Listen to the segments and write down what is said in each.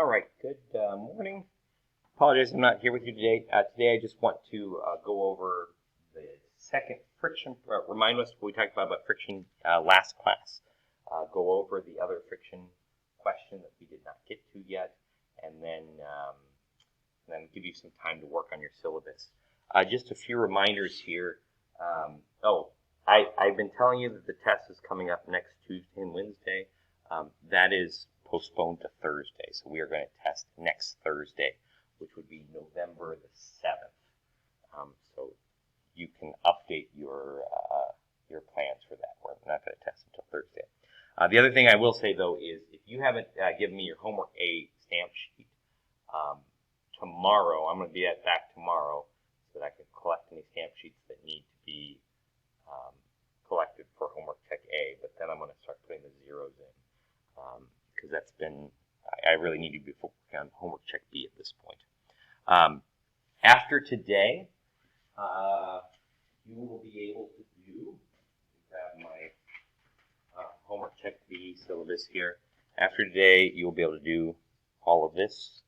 All right, good morning. Apologize I'm not here with you today. Today I just want to go over the second friction, remind us what we talked about friction last class. Go over the other friction question that we did not get to yet, and then give you some time to work on your syllabus. Just a few reminders here. I've been telling you that the test is coming up next Tuesday and Wednesday. That is postponed to Thursday, so we are going to test next Thursday, which would be November the 7th. So you can update your plans for that. We're not going to test until Thursday. The other thing I will say, though, is if you haven't given me your homework A stamp sheet, tomorrow, I'm going to be back tomorrow so that I can collect any stamp sheets that need to be collected for homework check A, but then I'm going to start putting the zeros in because that's been, I really need to be focusing on homework check B at this point. After today, you will be able to do, I have my homework check B syllabus here. After today, you will be able to do all of this,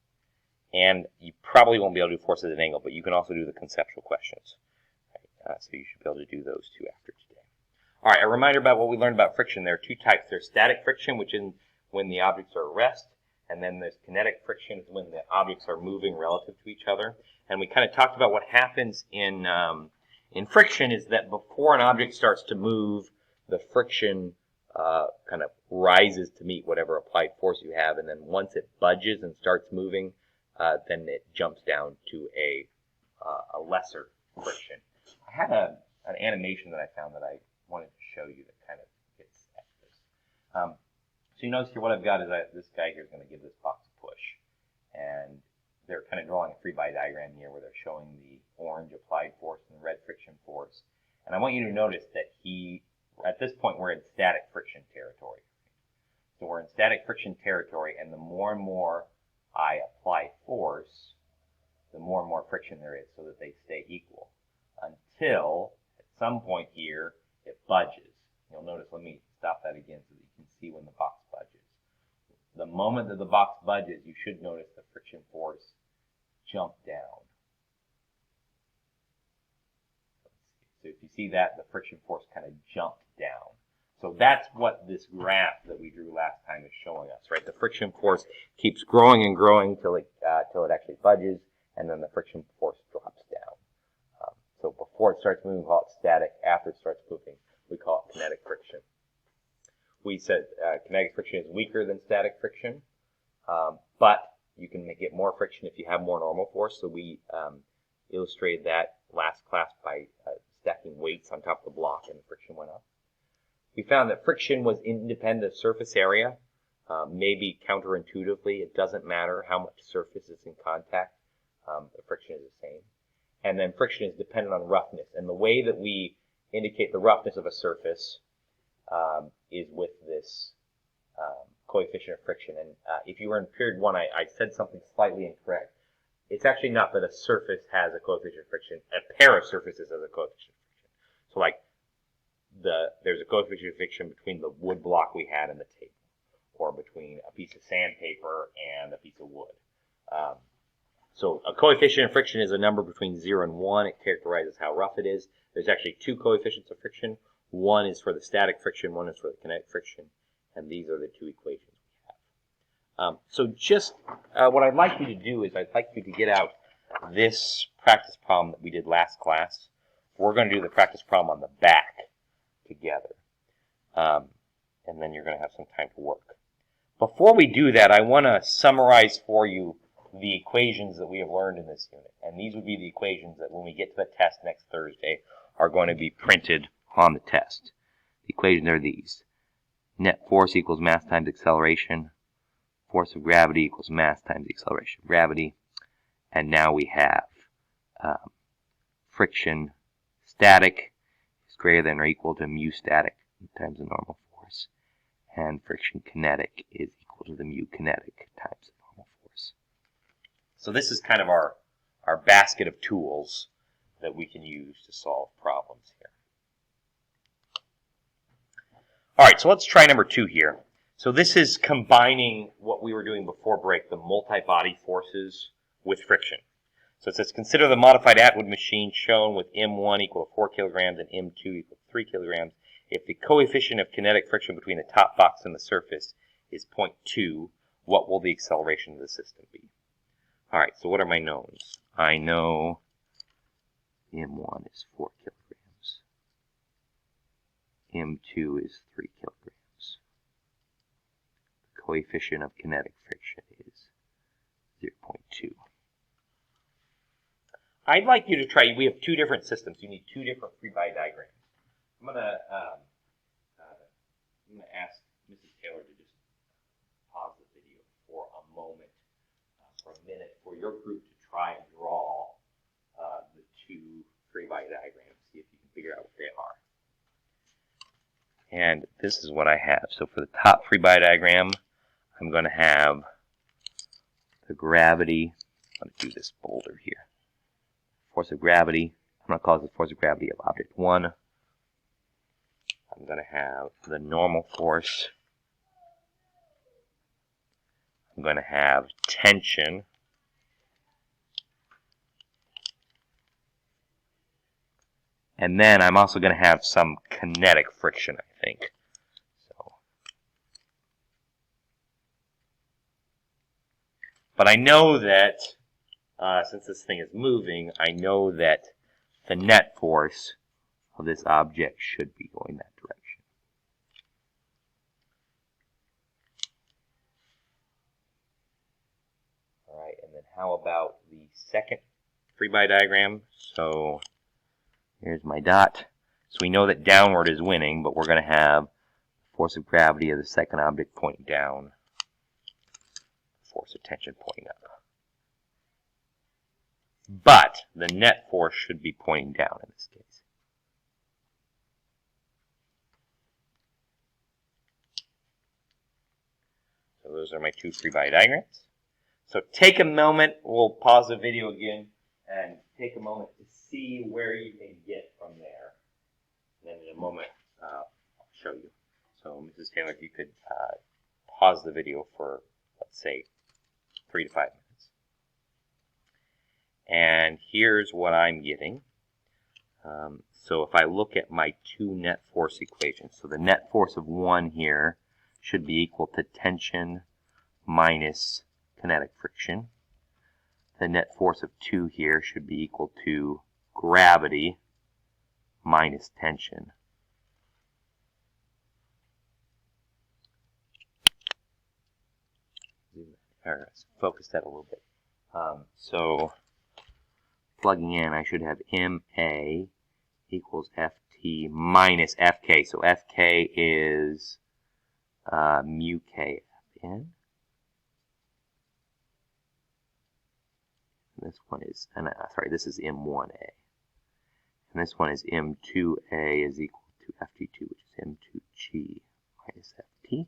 and you probably won't be able to do forces at an angle, but you can also do the conceptual questions. Right? So you should be able to do those two after today. All right, a reminder about what we learned about friction. There are two types. There's static friction, which is when the objects are at rest, and then there's kinetic friction, is when the objects are moving relative to each other. And we kind of talked about what happens in friction is that before an object starts to move, the friction kind of rises to meet whatever applied force you have, and then once it budges and starts moving, then it jumps down to a lesser friction. I had an animation that I found that I wanted to show you that kind of gets at this. So you notice here what I've got is this guy here is going to give this box a push. And they're kind of drawing a 3-by diagram here where they're showing the orange applied force and the red friction force. And I want you to notice that at this point, we're in static friction territory. So we're in static friction territory, and the more and more I apply force, the more and more friction there is so that they stay equal. Until, at some point here, it budges. You'll notice, let me stop that again so that you can see when the box budges. The moment that the box budges, you should notice the friction force jump down. So if you see that, the friction force kind of jumped down. So that's what this graph that we drew last time is showing us, right? The friction force keeps growing and growing till it actually budges, and then the friction force drops down. So before it starts moving, we call it static. After it starts moving, we call it kinetic friction. We said kinetic friction is weaker than static friction, but you can get more friction if you have more normal force. So we illustrated that last class by stacking weights on top of the block, and the friction went up. We found that friction was independent of surface area. Maybe counterintuitively, it doesn't matter how much surface is in contact. The friction is the same. And then friction is dependent on roughness. And the way that we indicate the roughness of a surface is with this coefficient of friction. And if you were in period 1, I said something slightly incorrect. It's actually not that a surface has a coefficient of friction. A pair of surfaces has a coefficient of friction. So like there's a coefficient of friction between the wood block we had and the table, or between a piece of sandpaper and a piece of wood. So a coefficient of friction is a number between 0 and 1. It characterizes how rough it is. There's actually two coefficients of friction. One is for the static friction, one is for the kinetic friction, and these are the two equations we have. So just what I'd like you to do is I'd like you to get out this practice problem that we did last class. We're going to do the practice problem on the back together, and then you're going to have some time to work. Before we do that, I want to summarize for you the equations that we have learned in this unit. And these would be the equations that when we get to the test next Thursday are going to be printed on the test. The equations are these. Net force equals mass times acceleration. Force of gravity equals mass times the acceleration of gravity. And now we have friction static is greater than or equal to mu static times the normal force. And friction kinetic is equal to the mu kinetic times the normal force. So this is kind of our basket of tools that we can use to solve problems here. All right, so let's try number 2 here. So this is combining what we were doing before break, the multi-body forces with friction. So it says, consider the modified Atwood machine shown with M1 equal to 4 kilograms and M2 equal to 3 kilograms. If the coefficient of kinetic friction between the top box and the surface is 0.2, what will the acceleration of the system be? All right, so what are my knowns? I know M1 is 4 kilograms. M2 is 3 kilograms. The coefficient of kinetic friction is 0.2. I'd like you to try, we have two different systems. You need two different free body diagrams. I'm going to ask Mrs. Taylor to just pause the video for a moment, for a minute, for your group to try and draw the two free body diagrams, see if you can figure out what they are. And this is what I have. So for the top free body diagram, I'm going to have the gravity. I'm going to do this bolder here. Force of gravity. I'm going to call this the force of gravity of object 1. I'm going to have the normal force. I'm going to have tension. And then I'm also going to have some kinetic friction, I think. So, but I know that since this thing is moving, I know that the net force of this object should be going that direction. All right, and then how about the second free body diagram? So here's my dot. So we know that downward is winning, but we're going to have the force of gravity of the second object pointing down, force of tension pointing up. But the net force should be pointing down in this case. So those are my two free body diagrams. So take a moment, we'll pause the video again, and take a moment to see where you can get from there. And then in a moment, I'll show you. So Mrs. Taylor, if you could pause the video for, let's say, 3 to 5 minutes. And here's what I'm getting. So if I look at my two net force equations, so the net force of 1 here should be equal to tension minus kinetic friction. The net force of 2 here should be equal to gravity minus tension. Or focus that a little bit. So plugging in, I should have MA equals FT minus FK. So FK is mu K Fn. This one is, sorry, this is M1A. And this one is M2A is equal to FT2, which is M2G minus FT.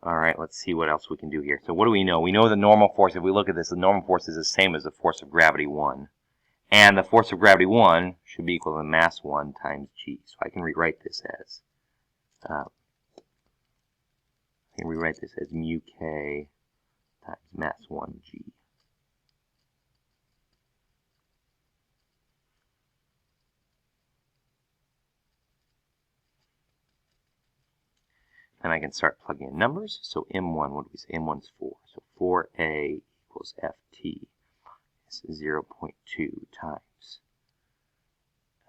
All right, let's see what else we can do here. So what do we know? We know the normal force. If we look at this, the normal force is the same as the force of gravity 1. And the force of gravity 1 should be equal to mass 1 times g. So I can rewrite this as mu k times mass 1 g. And I can start plugging in numbers. So M1, what do we say? M1 is 4. So 4A equals FT. This is 0.2 times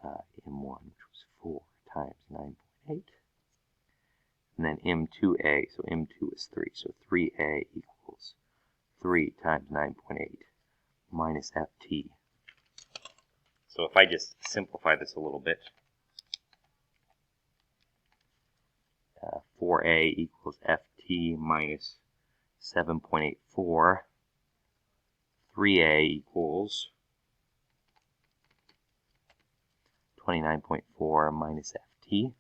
M1, which was 4 times 9.8. And then M2A, so M2 is 3. So 3A equals 3 times 9.8 minus FT. So if I just simplify this a little bit, 4A equals FT minus 7.84. 3A equals 29.4 minus FT.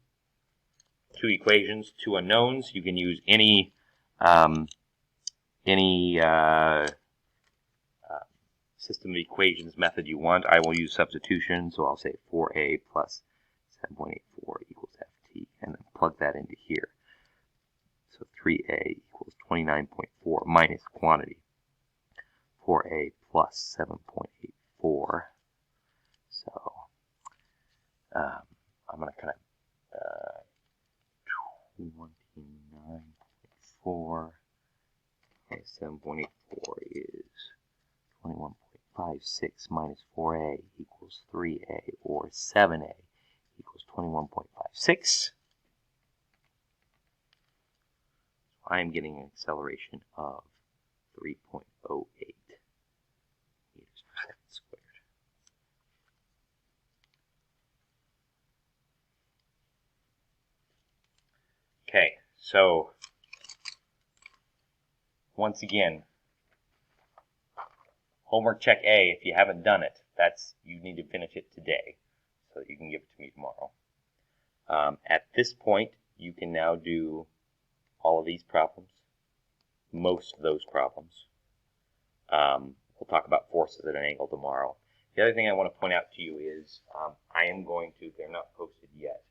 Two equations, two unknowns. You can use any system of equations method you want. I will use substitution, so I'll say 4A plus 7.84 equals ft, and then plug that into here. So 3a equals 29.4 minus quantity. 4a plus 7.84. So I'm going to kind of 29.4 minus 7.84 is 21.56 minus 4a equals 3a, or 7a equals 21.56. I am getting an acceleration of 3.08 meters per second squared. Okay, so once again, homework check A. If you haven't done it, you need to finish it today so that you can give it to me tomorrow. At this point, you can now do all of these problems, most of those problems. We'll talk about forces at an angle tomorrow. The other thing I want to point out to you is I am going to, they're not posted yet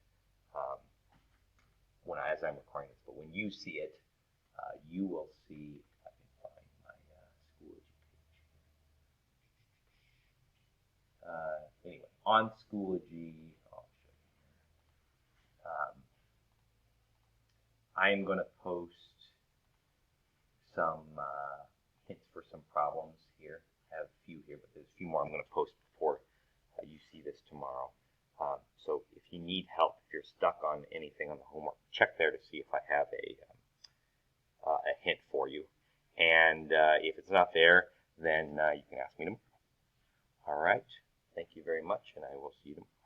as I'm recording this, but when you see it, you will see, if I can find my Schoology page. Anyway, on Schoology, I'll show you here. I am going to post some hints for some problems here. I have a few here, but there's a few more I'm going to post before you see this tomorrow. So if you need help, if you're stuck on anything on the homework, check there to see if I have a hint for you. And if it's not there, then you can ask me tomorrow. All right. Thank you very much, and I will see you tomorrow.